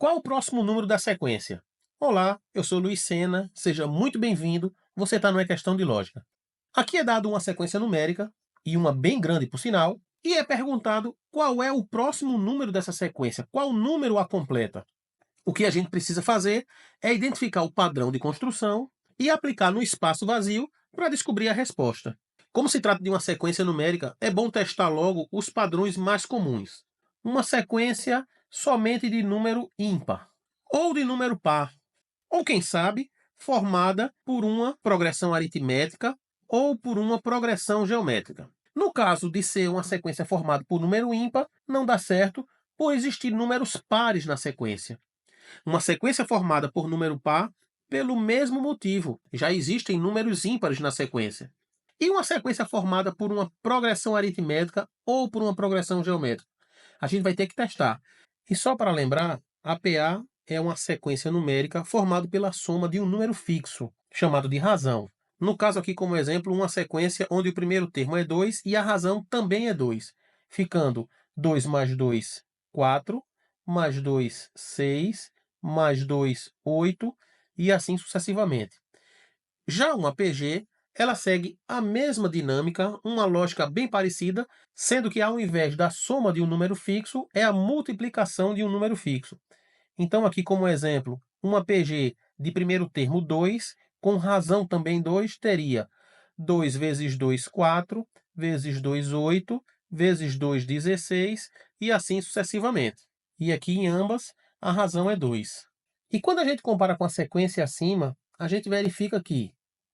Qual o próximo número da sequência? Olá, eu sou Luiz Sena, seja muito bem-vindo. Você está numa questão de lógica. Aqui é dado uma sequência numérica, e uma bem grande por sinal, e é perguntado qual é o próximo número dessa sequência, qual número a completa. O que a gente precisa fazer é identificar o padrão de construção e aplicar no espaço vazio para descobrir a resposta. Como se trata de uma sequência numérica, é bom testar logo os padrões mais comuns. Uma sequência somente de número ímpar, ou de número par, ou quem sabe, formada por uma progressão aritmética ou por uma progressão geométrica. No caso de ser uma sequência formada por número ímpar, não dá certo por existir números pares na sequência. Uma sequência formada por número par, pelo mesmo motivo, já existem números ímpares na sequência. E uma sequência formada por uma progressão aritmética ou por uma progressão geométrica? A gente vai ter que testar. E só para lembrar, a PA é uma sequência numérica formada pela soma de um número fixo, chamado de razão. No caso aqui, como exemplo, uma sequência onde o primeiro termo é 2 e a razão também é 2, ficando 2 mais 2, 4, mais 2, 6, mais 2, 8, e assim sucessivamente. Já uma PG, ela segue a mesma dinâmica, uma lógica bem parecida, sendo que ao invés da soma de um número fixo, é a multiplicação de um número fixo. Então aqui como exemplo, uma PG de primeiro termo 2, com razão também 2, teria 2 vezes 2, 4, vezes 2, 8, vezes 2, 16, e assim sucessivamente. E aqui em ambas, a razão é 2. E quando a gente compara com a sequência acima, a gente verifica que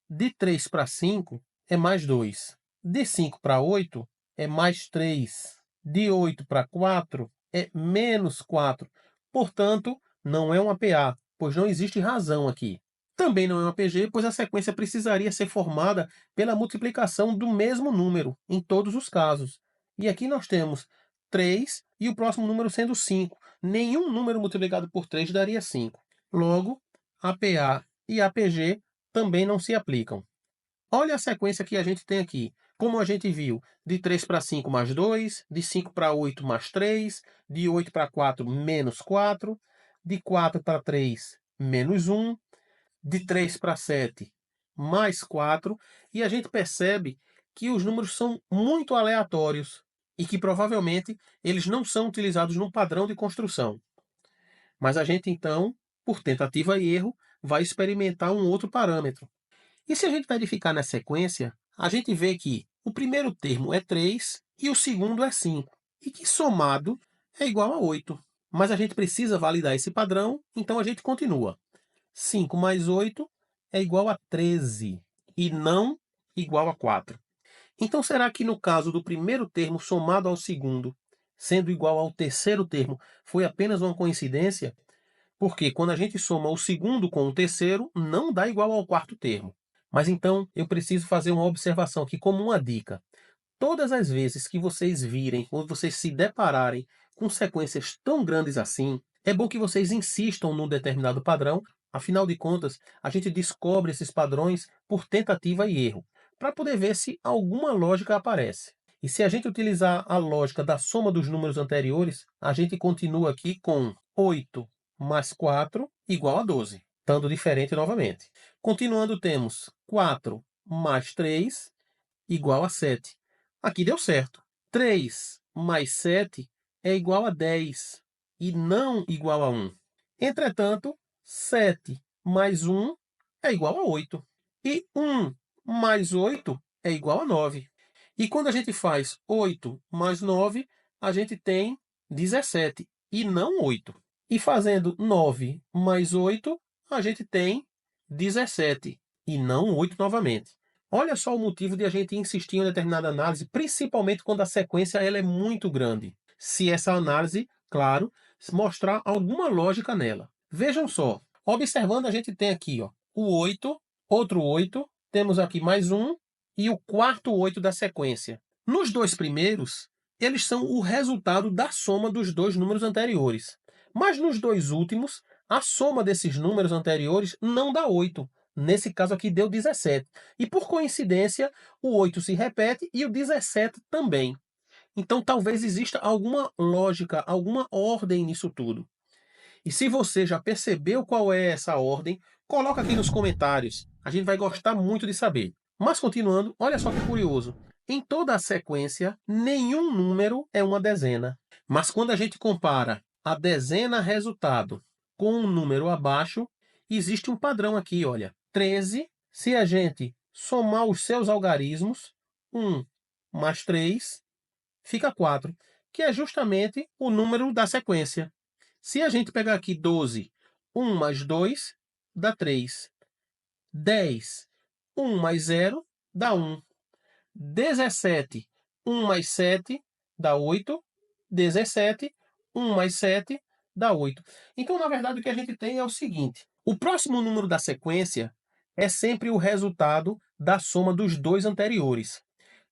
de 3 para 5 é mais 2, de 5 para 8 é mais 3, de 8 para 4 é menos 4. Portanto, não é uma PA, pois não existe razão aqui. Também não é uma PG, pois a sequência precisaria ser formada pela multiplicação do mesmo número, em todos os casos. E aqui nós temos 3 e o próximo número sendo 5. Nenhum número multiplicado por 3 daria 5. Logo, a PA e a PG também não se aplicam. Olha a sequência que a gente tem aqui. Como a gente viu, de 3 para 5 mais 2, de 5 para 8 mais 3, de 8 para 4 menos 4, de 4 para 3 menos 1, de 3 para 7 mais 4, e a gente percebe que os números são muito aleatórios e que provavelmente eles não são utilizados no padrão de construção. Mas a gente então, por tentativa e erro, vai experimentar um outro parâmetro. E se a gente verificar na sequência, a gente vê que o primeiro termo é 3 e o segundo é 5, e que somado é igual a 8. Mas a gente precisa validar esse padrão, então a gente continua. 5 mais 8 é igual a 13, e não igual a 4. Então será que no caso do primeiro termo somado ao segundo, sendo igual ao terceiro termo, foi apenas uma coincidência? Porque quando a gente soma o segundo com o terceiro, não dá igual ao quarto termo. Mas então eu preciso fazer uma observação aqui como uma dica. Todas as vezes que vocês virem ou vocês se depararem com sequências tão grandes assim, é bom que vocês insistam num determinado padrão. Afinal de contas, a gente descobre esses padrões por tentativa e erro, para poder ver se alguma lógica aparece. E se a gente utilizar a lógica da soma dos números anteriores, a gente continua aqui com 8 mais 4 igual a 12, estando diferente novamente. Continuando, temos 4 mais 3 igual a 7. Aqui deu certo. 3 mais 7 é igual a 10 e não igual a 1. Entretanto, 7 mais 1 é igual a 8. E 1 mais 8 é igual a 9. E quando a gente faz 8 mais 9, a gente tem 17 e não 8. E fazendo 9 mais 8, a gente tem 17 e não 8 novamente. Olha só o motivo de a gente insistir em uma determinada análise, principalmente quando a sequência ela é muito grande. Se essa análise, claro, mostrar alguma lógica nela. Vejam só, observando a gente tem aqui ó, o 8, outro 8, temos aqui mais um e o quarto 8 da sequência. Nos dois primeiros, eles são o resultado da soma dos dois números anteriores. Mas nos dois últimos, a soma desses números anteriores não dá 8. Nesse caso aqui deu 17. E por coincidência, o 8 se repete e o 17 também. Então talvez exista alguma lógica, alguma ordem nisso tudo. E se você já percebeu qual é essa ordem, coloca aqui nos comentários. A gente vai gostar muito de saber. Mas continuando, olha só que curioso. Em toda a sequência, nenhum número é uma dezena. Mas quando a gente compara a dezena resultado com um número abaixo, existe um padrão aqui, olha. 13, se a gente somar os seus algarismos, 1 mais 3 fica 4, que é justamente o número da sequência. Se a gente pegar aqui 12, 1 mais 2 dá 3. 10, 1 mais 0 dá 1. 17, 1 mais 7 dá 8. 17, 1 mais 7 dá 8. Então, na verdade, o que a gente tem é o seguinte: o próximo número da sequência é sempre o resultado da soma dos dois anteriores.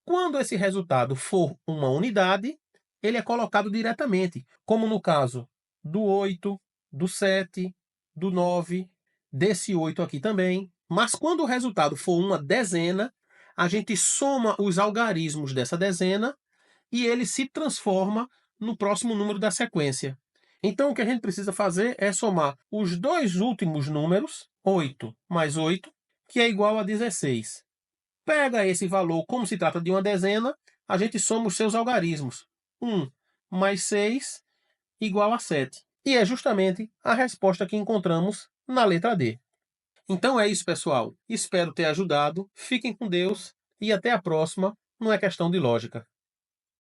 Quando esse resultado for uma unidade, ele é colocado diretamente, como no caso do 8, do 7, do 9, desse 8 aqui também. Mas quando o resultado for uma dezena, a gente soma os algarismos dessa dezena e ele se transforma no próximo número da sequência. Então, o que a gente precisa fazer é somar os dois últimos números, 8 mais 8, que é igual a 16. Pega esse valor, como se trata de uma dezena, a gente soma os seus algarismos. 1 mais 6 igual a 7. E é justamente a resposta que encontramos na letra D. Então é isso, pessoal. Espero ter ajudado. Fiquem com Deus e até a próxima. Não é questão de lógica.